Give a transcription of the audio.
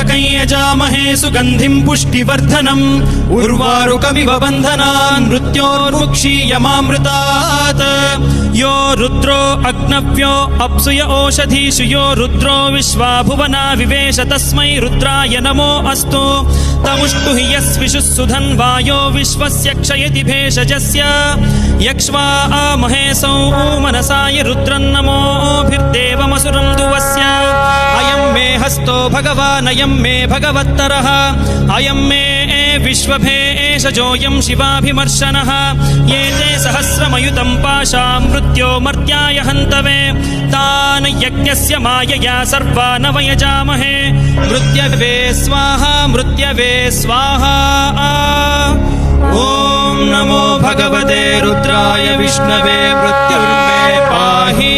त्र्यम्बकं यजामहे सुगन्धिं पुष्टिवर्धनम् उर्वारुकमिव बन्धनान् मृत्योर्मुक्षीयमामृतात् यो रुद्रो अग्नव्यो अप्सुय ओषधीषु यो रुद्रो विश्वा भुवना विवेश तस्मै रुद्राय नमो अस्तु तमुष्टु हि यस्विषुः सुधन्वायो विश्वस्य क्षयति भेषजस्य यक्ष्वा महेशौ मनसाय रुद्रन्नमोभिर्देवमसुरं दुवस्य अयं मे हस्तो भगवान् अयं मे भगवत्तरः अयं मे विश्वभेषजोऽयं शिवाभिमर्शनः ये ते सहस्रमयुतं पाशां मृत्यो मर्त्याय हन्तवे तान् यज्ञस्य मायया सर्वान् वयजामहे मृत्यवे स्वाहा मृत्यवे स्वाहा ॐ नमो भगवते रुद्राय विष्णवे मृत्युर्मे पाहि।